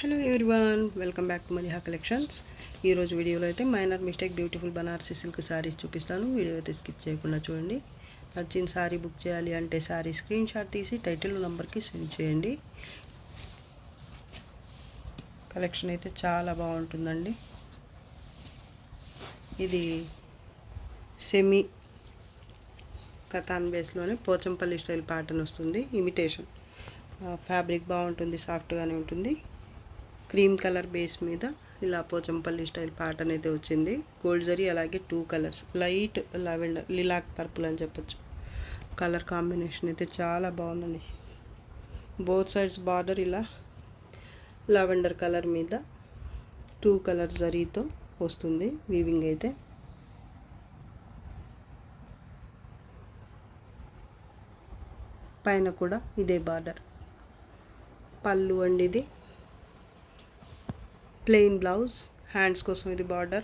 Hello everyone, welcome back to Madiha collections. ఈరోజు వీడియోలో అయితే minor mistake beautiful Banarasi silk saris చూపిస్తాను. వీడియో అయితే స్కిప్ చేయకుండా చూడండి. నచ్చిన శారీ బుక్ చేయాలి అంటే శారీ స్క్రీన్ షాట్ తీసి టైటిల్ నెంబర్కి సెండ్ చేయండి. కలెక్షన్ అయితే చాలా బాగుంటుందండి. ఇది semi katan బేస్లోనే Pochampally style pattern వస్తుంది. ఇమిటేషన్ ఫ్యాబ్రిక్ బాగుంటుంది, సాఫ్ట్గానే ఉంటుంది. క్రీమ్ కలర్ బేస్ మీద ఇలా పోచంపల్లి స్టైల్ ప్యాటర్న్ అయితే వచ్చింది. గోల్డ్ జరీ, అలాగే 2 colours, light lavender, lilac purple అని చెప్పొచ్చు. కలర్ కాంబినేషన్ అయితే చాలా బాగుందండి. బోత్ సైడ్స్ బార్డర్ ఇలా లావెండర్ కలర్ మీద 2 కలర్ జరీతో వస్తుంది వీవింగ్ అయితే. పైన కూడా ఇదే బార్డర్. పళ్ళు అండి ఇది. ప్లెయిన్ బ్లౌజ్, హ్యాండ్స్ కోసం ఇది బార్డర్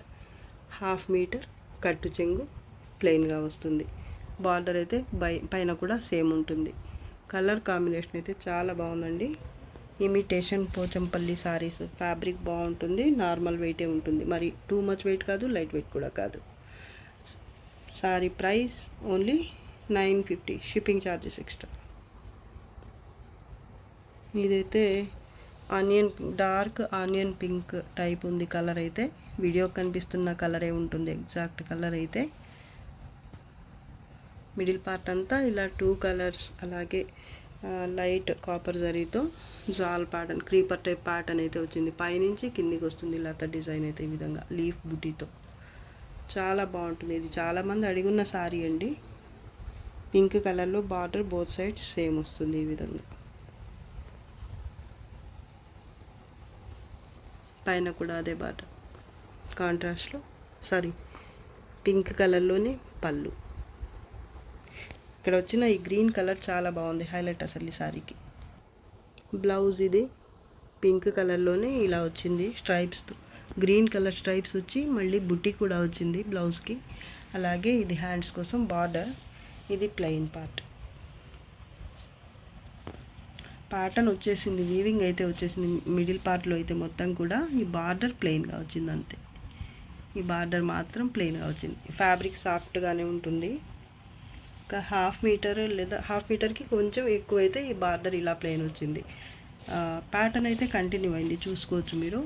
1/2 మీటర్ కట్టు చెంగు ప్లెయిన్గా వస్తుంది. బార్డర్ అయితే పైన కూడా సేమ్ ఉంటుంది. కలర్ కాంబినేషన్ అయితే చాలా బాగుందండి. ఇమిటేషన్ పోచంపల్లి సారీస్, ఫ్యాబ్రిక్ బాగుంటుంది, నార్మల్ వెయిటే ఉంటుంది, మరి టూ మచ్ వెయిట్ కాదు, లైట్ వెయిట్ కూడా కాదు. Sorry price only 950, shipping charges extra. ఇదైతే డార్క్ ఆనియన్ పింక్ టైప్ ఉంది కలర్ అయితే. వీడియో కనిపిస్తున్న కలరే ఉంటుంది, ఎగ్జాక్ట్ కలర్ అయితే. మిడిల్ పార్ట్ అంతా ఇలా 2 కలర్స్, అలాగే లైట్ కాపర్ జరీతో జాల్ ప్యాటర్న్, క్రీపర్ టైప్ ప్యాటర్న్ అయితే వచ్చింది. పైనుంచి కిందికి వస్తుంది లత డిజైన్ అయితే ఈ విధంగా లీఫ్ బుటీతో. చాలా బాగుంటుంది. ఇది చాలామంది అడిగున్న సారీ అండి. పింక్ కలర్లో బార్డర్ బోత్ సైడ్స్ సేమ్ వస్తుంది ఈ విధంగా. పైన కూడా అదే బార్డర్ కాంట్రాస్ట్లో, పింక్ కలర్లోనే పళ్ళు. ఇక్కడ వచ్చిన ఈ గ్రీన్ కలర్ చాలా బాగుంది, హైలైట్ అసలు ఈ సారీకి. బ్లౌజ్ ఇది పింక్ కలర్లోనే ఇలా వచ్చింది స్ట్రైప్స్తో. గ్రీన్ కలర్ స్ట్రైప్స్ వచ్చి మళ్ళీ బుట్టి కూడా వచ్చింది బ్లౌజ్కి. అలాగే ఇది హ్యాండ్స్ కోసం బార్డర్. ఇది ప్లెయిన్ పార్ట్. ప్యాటర్న్ వచ్చేసింది, వీవింగ్ అయితే వచ్చేసింది. మిడిల్ పార్ట్లో అయితే మొత్తం కూడా ఈ బార్డర్ ప్లెయిన్గా వచ్చింది అంతే. ఈ బార్డర్ మాత్రం ప్లెయిన్గా వచ్చింది. ఫ్యాబ్రిక్ సాఫ్ట్గానే ఉంటుంది. ఒక 1/2 మీటర్ లేదా 1/2 మీటర్కి కొంచెం ఎక్కువైతే ఈ బార్డర్ ఇలా ప్లెయిన్ వచ్చింది. ప్యాటర్న్ అయితే కంటిన్యూ అయింది, చూసుకోవచ్చు మీరు.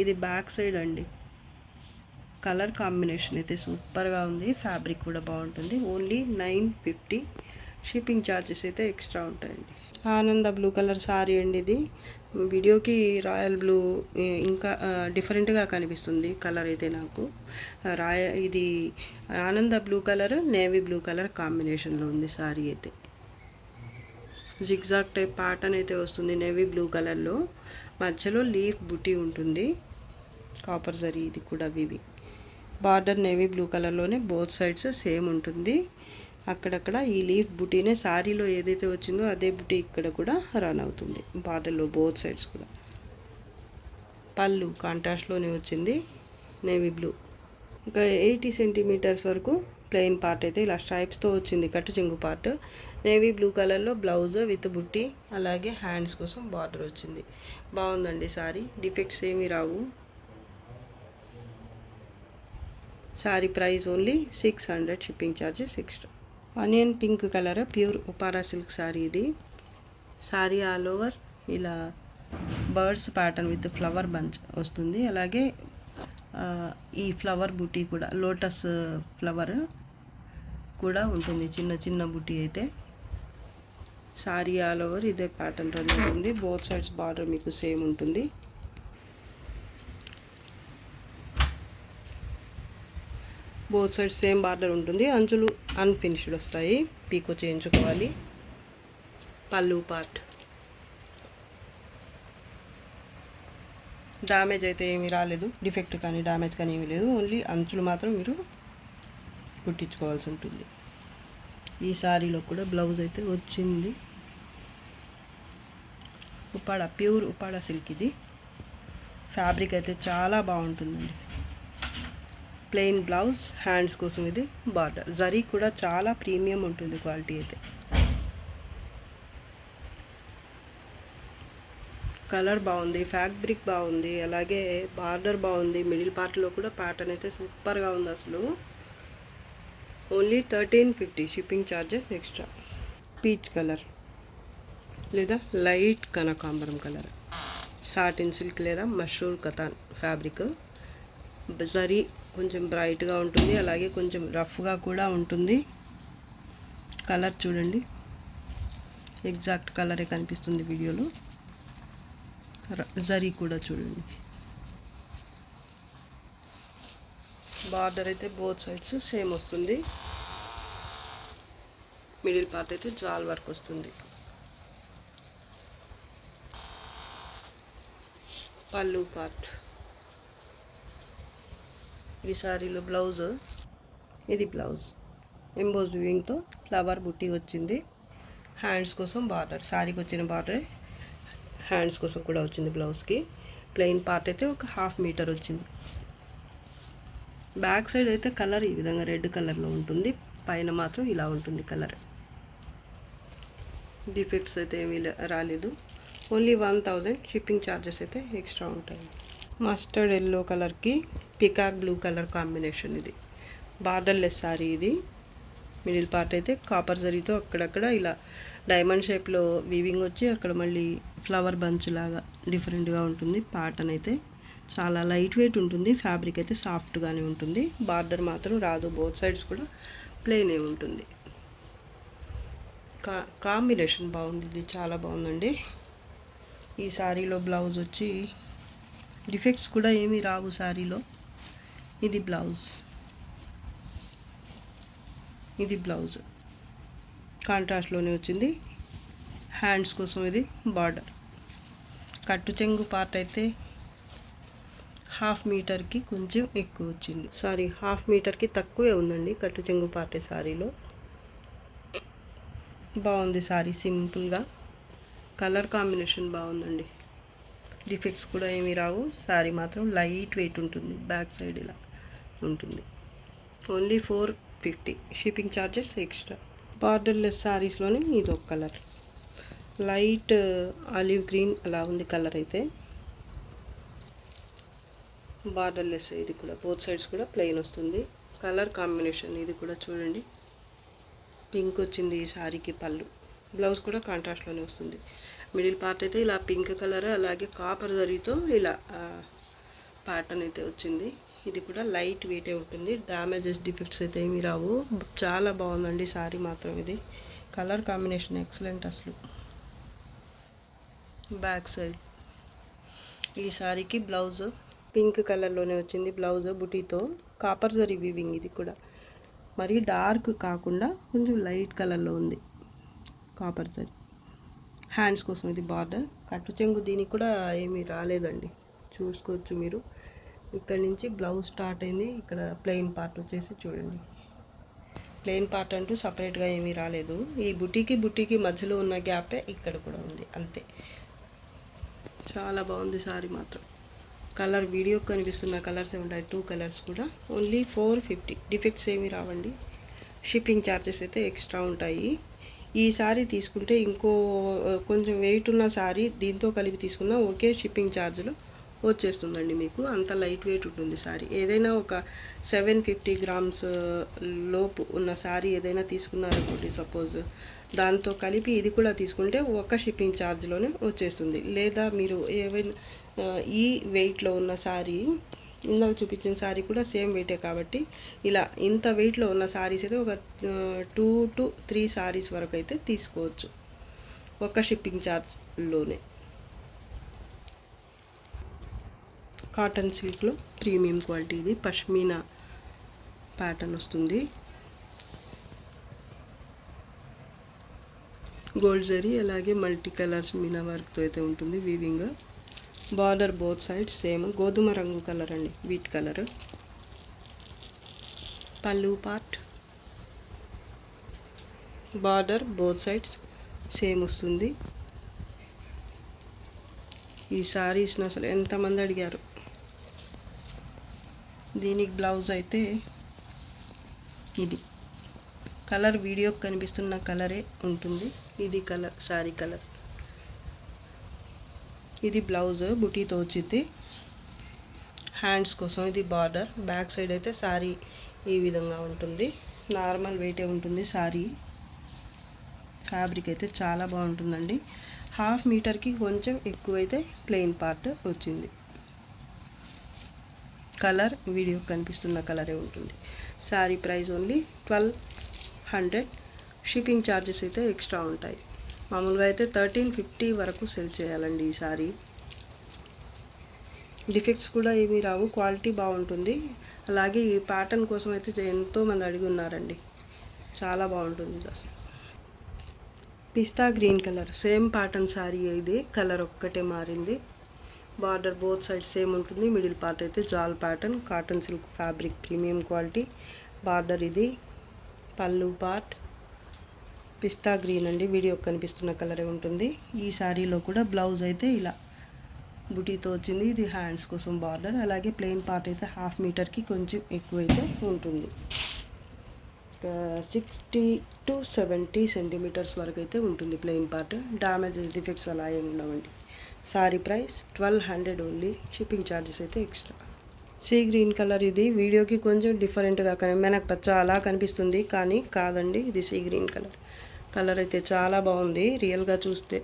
ఇది బ్యాక్ సైడ్ అండి. కలర్ కాంబినేషన్ అయితే సూపర్గా ఉంది, ఫ్యాబ్రిక్ కూడా బాగుంటుంది. ఓన్లీ 950, షిప్పింగ్ ఛార్జెస్ అయితే ఎక్స్ట్రా ఉంటాయండి. ఆనంద బ్లూ కలర్ సారీ అండి ఇది. వీడియోకి రాయల్ బ్లూ ఇంకా డిఫరెంట్గా కనిపిస్తుంది కలర్ అయితే నాకు. ఇది ఆనంద blue colour, navy blue colour కాంబినేషన్లో ఉంది సారీ అయితే. జిగ్జాగ్ టైప్ ప్యాటర్న్ అయితే వస్తుంది నేవీ బ్లూ కలర్లో. మధ్యలో లీఫ్ బుటీ ఉంటుంది, కాపర్ జరీ. ఇది కూడా వివి బార్డర్ నేవీ బ్లూ కలర్లోనే బోత్ సైడ్స్ సేమ్ ఉంటుంది. అక్కడక్కడ ఈ లీఫ్ బుటీనే శారీలో ఏదైతే వచ్చిందో అదే బుటీ ఇక్కడ కూడా రన్ అవుతుంది బార్డర్లో బోత్ సైడ్స్ కూడా. పళ్ళు కాంట్రాస్ట్లోనే వచ్చింది నేవీ బ్లూ. ఇంకా 80 సెంటీమీటర్స్ వరకు ప్లెయిన్ పార్ట్ అయితే ఇలా స్ట్రైప్స్తో వచ్చింది, కట్టు చెంగు పార్ట్. నేవీ బ్లూ కలర్లో బ్లౌజ్ విత్ బుట్టి, అలాగే హ్యాండ్స్ కోసం బార్డర్ వచ్చింది. బాగుందండి సారీ, డిఫెక్ట్స్ ఏమీ రావు. Sari price only 600, shipping charges extra. Onion pink colour pure Uppada silk sari ఇది. సారీ ఆల్ ఓవర్ ఇలా birds pattern with flower bunch వస్తుంది. అలాగే ఈ ఫ్లవర్ బుటీ కూడా, లోటస్ ఫ్లవర్ కూడా ఉంటుంది, చిన్న చిన్న బుటీ అయితే. సారీ ఆల్ ఓవర్ ఇదే ప్యాటర్న్ రన్ ఉంటుంది. బోత్ సైడ్స్ బార్డర్ మీకు సేమ్ ఉంటుంది. బోత్ సైడ్ సేమ్ బార్డర్ ఉంటుంది. అంచులు అన్ఫినిష్డ్ వస్తాయి, పీకో చేయించుకోవాలి. పళ్ళు పార్ట్ డ్యామేజ్ అయితే ఏమీ రాలేదు, డిఫెక్ట్ కానీ డ్యామేజ్ కానీ ఏమీ లేదు. ఓన్లీ అంచులు మాత్రం మీరు కుట్టించుకోవాల్సి ఉంటుంది. ఈ సారీలో కూడా బ్లౌజ్ అయితే వచ్చింది. ప్యూర్ ఉపాడా సిల్క్ ఇది. ఫ్యాబ్రిక్ అయితే చాలా బాగుంటుందండి. ప్లెయిన్ బ్లౌజ్, హ్యాండ్స్ కోసం ఇది బార్డర్. జరీ కూడా చాలా ప్రీమియం ఉంటుంది క్వాలిటీ అయితే. కలర్ బాగుంది, ఫ్యాబ్రిక్ బాగుంది, అలాగే బార్డర్ బాగుంది. మిడిల్ పార్ట్లో కూడా ప్యాటర్న్ అయితే సూపర్గా ఉంది అసలు. Only 1350 shipping charges extra. Peach colour లేదా లైట్ కనకాంబరం కలర్, సాటిన్ సిల్క్ లేదా మష్రూర్ కతాన్ ఫ్యాబ్రిక్. జరీ కొంచెం బ్రైట్గా ఉంటుంది, అలాగే కొంచెం రఫ్గా కూడా ఉంటుంది. కలర్ చూడండి, ఎగ్జాక్ట్ కలరే కనిపిస్తుంది వీడియోలో. జరీ కూడా చూడండి. బార్డర్ అయితే బోత్ సైడ్స్ సేమ్ వస్తుంది. మిడిల్ పార్ట్ అయితే జాల్ వర్క్ వస్తుంది. పళ్ళు పార్ట్. ఈ సారీలో బ్లౌజ్, ఇది బ్లౌజ్ ఎంబోజ్ వీవింగ్తో ఫ్లవర్ బుట్టి వచ్చింది. హ్యాండ్స్ కోసం బార్డర్, సారీకి వచ్చిన బార్డర్ హ్యాండ్స్ కోసం కూడా వచ్చింది. బ్లౌజ్కి ప్లెయిన్ పార్ట్ అయితే ఒక 1/2 మీటర్ వచ్చింది. బ్యాక్ సైడ్ అయితే కలర్ ఈ విధంగా రెడ్ కలర్లో ఉంటుంది, పైన మాత్రం ఇలా ఉంటుంది కలర్. డిఫెక్ట్స్ అయితే ఏమీ రాలేదు. ఓన్లీ 1000 షిప్పింగ్ ఛార్జెస్ అయితే ఎక్స్ట్రా ఉంటాయి. మస్టర్డ్ ఎల్లో కలర్కి పికాక్ బ్లూ కలర్ కాంబినేషన్. ఇది బార్డర్ లెస్ సారీ. ఇది మిడిల్ పార్ట్ అయితే కాపర్ జరీతో అక్కడక్కడ ఇలా డైమండ్ షేప్లో వీవింగ్ వచ్చి అక్కడ మళ్ళీ ఫ్లవర్ బంచ్ లాగా డిఫరెంట్గా ఉంటుంది. ప్యాటర్న్ అయితే చాలా లైట్ వెయిట్ ఉంటుంది. ఫ్యాబ్రిక్ అయితే సాఫ్ట్గానే ఉంటుంది. బార్డర్ మాత్రం రాదు, బోత్ సైడ్స్ కూడా ప్లెయినే ఉంటుంది. కాంబినేషన్ బాగుంది, ఇది చాలా బాగుందండి. ఈ శారీలో బ్లౌజ్ వచ్చి డిఫెక్ట్స్ కూడా ఏమీ రావు శారీలో. ఇది బ్లౌజ్, ఇది బ్లౌజ్ కాంట్రాస్ట్లోనే వచ్చింది. హ్యాండ్స్ కోసం ఇది బార్డర్. కట్టు చెంగు పార్ట్ అయితే 1/2 మీటర్కి కొంచెం ఎక్కువ వచ్చింది. సారీ, 1/2 మీటర్కి తక్కువే ఉందండి కట్టు చెంగు పార్ట్ శారీలో. బాగుంది సారీ, సింపుల్గా. కలర్ కాంబినేషన్ బాగుందండి. డిఫెక్ట్స్ కూడా ఏమీ రావు. శారీ మాత్రం లైట్ వెయిట్ ఉంటుంది. బ్యాక్ సైడ్ ఇలా ఉంటుంది. Only 450 shipping charges extra. Borderless శారీస్లోనే ఇది ఒక కలర్, లైట్ ఆలివ్ గ్రీన్ అలా ఉంది కలర్ అయితే. బార్డర్లెస్, ఇది కూడా బోత్ సైడ్స్ కూడా ప్లెయిన్ వస్తుంది. కలర్ కాంబినేషన్ ఇది కూడా చూడండి, పింక్ వచ్చింది ఈ శారీకి. పళ్ళు, బ్లౌజ్ కూడా కాంట్రాస్ట్లోనే వస్తుంది. మిడిల్ పార్ట్ అయితే ఇలా పింక్ కలర్, అలాగే కాపర్ జరీతో ఇలా ప్యాటర్న్ అయితే వచ్చింది. ఇది కూడా లైట్ వెయిటే ఉంటుంది. డ్యామేజెస్, డిఫెక్ట్స్ అయితే ఏమీ రావు. చాలా బాగుందండి శారీ మాత్రం. ఇది కలర్ కాంబినేషన్ ఎక్సలెంట్ అసలు. బ్యాక్ సైడ్ ఈ శారీకి బ్లౌజ్ పింక్ కలర్లోనే వచ్చింది. బ్లౌజ్ బుటీతో కాపర్ జరీ వీవింగ్. ఇది కూడా మరీ డార్క్ కాకుండా కొంచెం లైట్ కలర్లో ఉంది కాపర్ జరీ. హ్యాండ్స్ కోసం ఇది బార్డర్. కట్టు చెంగు దీనికి కూడా ఏమీ రాలేదండి, చూసుకోవచ్చు మీరు. ఇక్కడ నుంచి బ్లౌజ్ స్టార్ట్ అయింది. ఇక్కడ ప్లెయిన్ పార్ట్ వచ్చేసి చూడండి, ప్లెయిన్ పార్ట్ అంటూ సపరేట్గా ఏమీ రాలేదు. ఈ బుటీకి మధ్యలో ఉన్న గ్యాపే ఇక్కడ కూడా ఉంది, అంతే. చాలా బాగుంది సారీ మాత్రం. కలర్ వీడియోకి కనిపిస్తున్న కలర్స్ ఉంటాయి, 2 కలర్స్ కూడా. ఓన్లీ 450. డిఫెక్ట్స్ ఏమీ రావండి. షిప్పింగ్ ఛార్జెస్ అయితే ఎక్స్ట్రా ఉంటాయి. ఈ సారీ తీసుకుంటే ఇంకో కొంచెం వెయిట్ ఉన్న సారీ దీంతో కలిపి తీసుకున్న ఒకే షిప్పింగ్ ఛార్జ్లో వచ్చేస్తుందండి మీకు. అంత లైట్ వెయిట్ ఉంటుంది సారీ. ఏదైనా ఒక 750 గ్రామ్స్ లోపు ఉన్న సారీ ఏదైనా తీసుకున్నారనుకోండి సపోజ్, దాంతో కలిపి ఇది కూడా తీసుకుంటే ఒక షిప్పింగ్ ఛార్జ్లోనే వచ్చేస్తుంది. లేదా మీరు ఏవైనా ఈ వెయిట్లో ఉన్న సారీ, ఇందాక చూపించిన సారీ కూడా సేమ్ వెయిటే కాబట్టి ఇలా ఇంత వెయిట్లో ఉన్న సారీస్ అయితే ఒక 2 to 3 సారీస్ వరకు అయితే తీసుకోవచ్చు ఒక షిప్పింగ్ ఛార్జ్లోనే. కాటన్ సిల్క్లో ప్రీమియం క్వాలిటీ. ఇది పష్మీనా ప్యాటర్న్ వస్తుంది. గోల్డ్ జరీ అలాగే మల్టీ కలర్స్ మీనా వర్క్తో అయితే ఉంటుంది weaving. Border both sides same గోధుమ రంగు కలర్ అండి, wheat colour. Pallu part, border both sides same వస్తుంది. ఈ సారీస్ని అసలు ఎంతమంది అడిగారు. దీనికి బ్లౌజ్ అయితే ఇది కలర్ వీడియోకి కనిపిస్తున్న కలరే ఉంటుంది. ఇది కలర్, సారీ కలర్. ఇది బ్లౌజ్ బుటీతో వచ్చింది. హ్యాండ్స్ కోసం ఇది బార్డర్. బ్యాక్ సైడ్ అయితే శారీ ఈ విధంగా ఉంటుంది. నార్మల్ వెయిటే ఉంటుంది శారీ. ఫ్యాబ్రిక్ అయితే చాలా బాగుంటుందండి. 1/2 మీటర్కి కొంచెం ఎక్కువైతే ప్లెయిన్ పార్ట్ వచ్చింది. కలర్ వీడియో కనిపిస్తున్న కలరే ఉంటుంది. Sari price only 1200. Shipping charges అయితే ఎక్స్ట్రా ఉంటాయి. మామూలుగా అయితే 1350 వరకు సెల్ చేయాలండి ఈ శారీ. డిఫెక్ట్స్ కూడా ఏమీ రావు, క్వాలిటీ బాగుంటుంది. అలాగే ఈ ప్యాటర్న్ కోసం అయితే ఎంతోమంది అడిగి ఉన్నారండి. చాలా బాగుంటుంది అసలు. Pista green colour same pattern sari. ఇది కలర్ ఒక్కటే మారింది. బార్డర్ బోత్ సైడ్ సేమ్ ఉంటుంది. మిడిల్ పార్ట్ అయితే jaal pattern, cotton silk fabric, premium quality. Border ఇది. పళ్ళు పార్ట్ పిస్తా గ్రీన్ అండి. వీడియో కనిపిస్తున్న కలరే ఉంటుంది. ఈ శారీలో కూడా బ్లౌజ్ అయితే ఇలా బుటీతో వచ్చింది. ఇది హ్యాండ్స్ కోసం బార్డర్. అలాగే ప్లెయిన్ పార్ట్ అయితే 1/2 మీటర్కి కొంచెం ఎక్కువైతే ఉంటుంది. 60 to 70 సెంటీమీటర్స్ వరకు అయితే ఉంటుంది ప్లెయిన్ పార్ట్. డ్యామేజెస్ డిఫెక్ట్స్ అలా ఏమి ఉండవండి. Sorry price 1200 only. Shipping charges అయితే ఎక్స్ట్రా. Sea green colour. ఇది వీడియోకి కొంచెం డిఫరెంట్గా మనకు పచ్చ అలా కనిపిస్తుంది, కానీ కాదండి, ఇది సీ గ్రీన్ కలర్. కలర్ అయితే చాలా బాగుంది. రియల్గా చూస్తే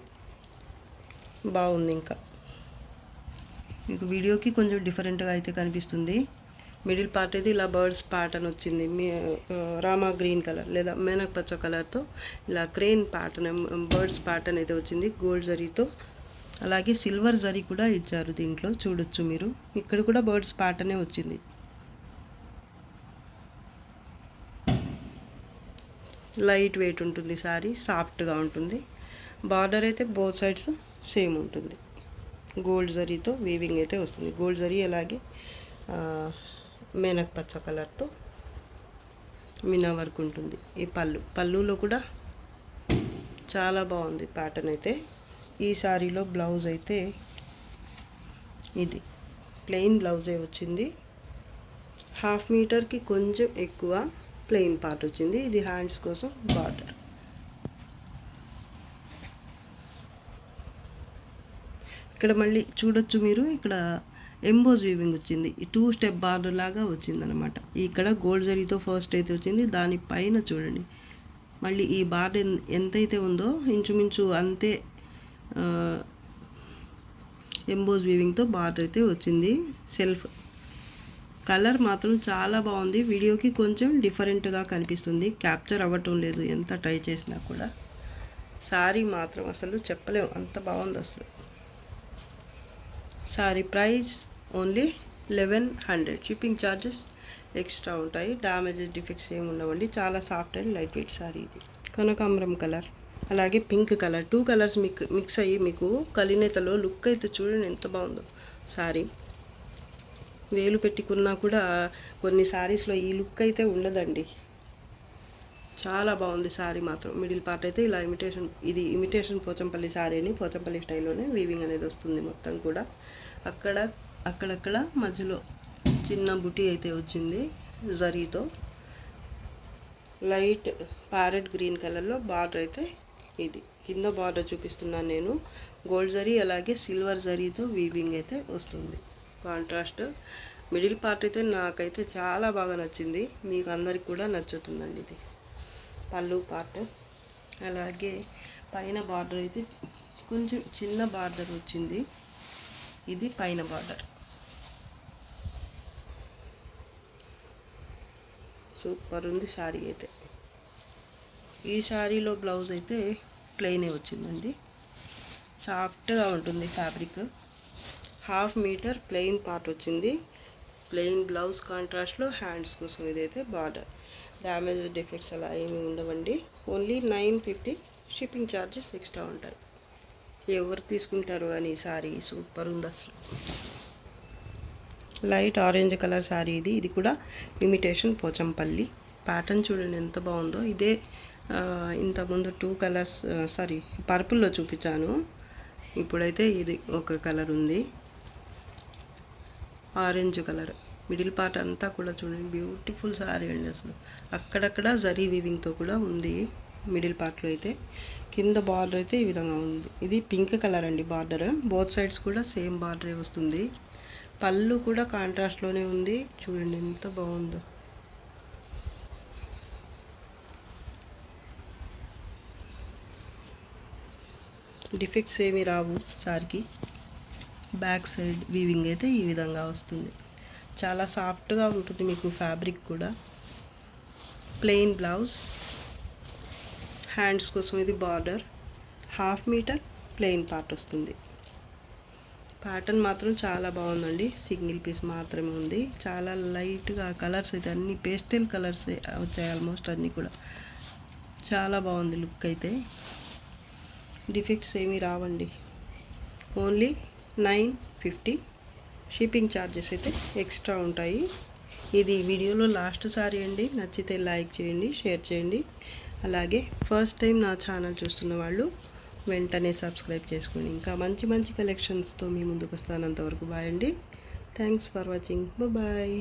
బాగుంది. ఇంకా మీకు వీడియోకి కొంచెం డిఫరెంట్గా అయితే కనిపిస్తుంది. మిడిల్ పార్ట్ అయితే ఇలా బర్డ్స్ ప్యాటర్న్ వచ్చింది. రామా గ్రీన్ కలర్ లేదా మెనక్ పచ్చ కలర్తో ఇలా క్రేన్ ప్యాటర్న్, బర్డ్స్ ప్యాటర్న్ అయితే వచ్చింది గోల్డ్ జరీతో. అలాగే సిల్వర్ జరీ కూడా ఇచ్చారు దీంట్లో, చూడొచ్చు మీరు. ఇక్కడ కూడా బర్డ్స్ ప్యాటర్నే వచ్చింది. లైట్ వెయిట్ ఉంటుంది శారీ, సాఫ్ట్గా ఉంటుంది. బార్డర్ అయితే బోత్ సైడ్స్ సేమ్ ఉంటుంది. గోల్డ్ జరీతో వీవింగ్ అయితే వస్తుంది. గోల్డ్ జరీ అలాగే మేనక్ పచ్చ కలర్తో మీనా వర్క్ ఉంటుంది. ఈ పళ్ళులో కూడా చాలా బాగుంది ప్యాటర్న్ అయితే. ఈ శారీలో బ్లౌజ్ అయితే ఇది ప్లెయిన్ బ్లౌజే వచ్చింది. 1/2 మీటర్కి కొంచెం ఎక్కువ ప్లెయిన్ పార్ట్ వచ్చింది. ఇది హ్యాండ్స్ కోసం బార్డర్. ఇక్కడ మళ్ళీ చూడొచ్చు మీరు, ఇక్కడ ఎంబోజ్ వీవింగ్ వచ్చింది. 2 స్టెప్ బార్డర్ లాగా వచ్చిందనమాట. ఇక్కడ గోల్డ్ జరీతో ఫస్ట్ అయితే వచ్చింది. దానిపైన చూడండి మళ్ళీ ఈ బార్డర్ ఎంతైతే ఉందో ఇంచుమించు అంతే ఎంబోజ్ వీవింగ్తో బార్డర్ అయితే వచ్చింది. సెల్ఫ్ కలర్ మాత్రం చాలా బాగుంది. వీడియోకి కొంచెం డిఫరెంట్గా కనిపిస్తుంది, క్యాప్చర్ అవ్వటం లేదు ఎంత ట్రై చేసినా కూడా. శారీ మాత్రం అసలు చెప్పలేము, అంత బాగుంది అసలు. Sari price only 1100. Shipping charges extra ఉంటాయి. డ్యామేజెస్ డిఫెక్ట్స్ ఏమి ఉండవండి. చాలా soft and light weight sari ఇది. కనకాంబరం కలర్ అలాగే పింక్ కలర్, 2 కలర్స్ మిక్స్ అయ్యి మీకు కలినేతలో లుక్ అయితే చూడండి ఎంత బాగుందో శారీ. వేలు పెట్టుకున్నా కూడా కొన్ని శారీస్లో ఈ లుక్ అయితే ఉండదండి. చాలా బాగుంది శారీ మాత్రం. మిడిల్ పార్ట్ అయితే ఇలా ఇమిటేషన్ పోచంపల్లి శారీ అని, పోచంపల్లి స్టైల్లోనే వీవింగ్ అనేది వస్తుంది మొత్తం కూడా. అక్కడక్కడ మధ్యలో చిన్న బుటీ అయితే వచ్చింది జరీతో. లైట్ ప్యారెట్ గ్రీన్ కలర్లో బార్డర్ అయితే ఇది. కింద బార్డర్ చూపిస్తున్నాను నేను. గోల్డ్ జరీ అలాగే సిల్వర్ జరీతో వీవింగ్ అయితే వస్తుంది కాంట్రాస్ట్. మిడిల్ పార్ట్ అయితే నాకైతే చాలా బాగా నచ్చింది, మీకు అందరికి కూడా నచ్చుతుందండి. ఇది పళ్ళు పార్ట్. అలాగే పైన బార్డర్ అయితే కొంచెం చిన్న బార్డర్ వచ్చింది. ఇది పైన బార్డర్. సూపర్ ఉంది శారీ అయితే. ఈ శారీలో బ్లౌజ్ అయితే ప్లెయినే వచ్చిందండి. సాఫ్ట్గా ఉంటుంది ఫ్యాబ్రిక్. 1/2 మీటర్ ప్లెయిన్ పార్ట్ వచ్చింది. ప్లెయిన్ బ్లౌజ్ కాంట్రాస్ట్లో హ్యాండ్స్ కోసం ఇదైతే బార్డర్. డ్యామేజ్ డిఫెక్ట్స్ అలా ఏమి ఉండవండి. ఓన్లీ 950. షిప్పింగ్ ఛార్జెస్ ఎక్స్ట్రా ఉంటాయి. ఎవరు తీసుకుంటారు కానీ ఈ శారీ సూపర్ ఉంది అసలు. లైట్ ఆరెంజ్ కలర్ శారీ ఇది. ఇది కూడా ఇమిటేషన్ పోచంపల్లి. ప్యాటర్న్ చూడండి ఎంత బాగుందో. ఇదే ఇంతకుముందు 2 కలర్స్ పర్పుల్లో చూపించాను. ఇప్పుడైతే ఇది ఒక కలర్ ఉంది, ఆరెంజ్ కలర్. మిడిల్ పార్ట్ అంతా కూడా చూడండి బ్యూటిఫుల్ శారీ అండి అసలు. అక్కడక్కడ జరీ వీవింగ్తో కూడా ఉంది మిడిల్ పార్ట్లో అయితే. కింద బార్డర్ అయితే ఈ విధంగా ఉంది. ఇది పింక్ కలర్ అండి బార్డర్. బోత్ సైడ్స్ కూడా సేమ్ బార్డరే వస్తుంది. పళ్ళు కూడా కాంట్రాస్ట్లోనే ఉంది. చూడండి ఎంత బాగుందో. డిఫెక్ట్స్ ఏమీ రావు సారీకి. బ్యాక్ సైడ్ వీవింగ్ అయితే ఈ విధంగా వస్తుంది. చాలా సాఫ్ట్గా ఉంటుంది మీకు ఫ్యాబ్రిక్ కూడా. ప్లెయిన్ బ్లౌజ్, హ్యాండ్స్ కోసం ఇది బార్డర్, 1/2 మీటర్ ప్లెయిన్ పార్ట్ వస్తుంది. ప్యాటర్న్ మాత్రం చాలా బాగుందండి. సింగిల్ పీస్ మాత్రమే ఉంది. చాలా లైట్గా కలర్స్ అయితే అన్ని పేస్టల్ కలర్స్ వచ్చాయి ఆల్మోస్ట్ అన్నీ కూడా. చాలా బాగుంది లుక్ అయితే. డిఫెక్ట్స్ ఏమీ రావండి. ఓన్లీ 950. షిప్పింగ్ ఛార్జెస్ అయితే ఎక్స్ట్రా ఉంటాయి. ఇది వీడియోలో లాస్ట్ సారీ అండి. నచ్చితే లైక్ చేయండి, షేర్ చేయండి. అలాగే ఫస్ట్ టైం నా ఛానల్ చూస్తున్న వాళ్ళు వెంటనే సబ్స్క్రైబ్ చేసుకోండి. ఇంకా మంచి మంచి కలెక్షన్స్తో మీ ముందుకు వస్తాను. అంతవరకు బాయ్ అండి. Thanks for watching. బాయ్.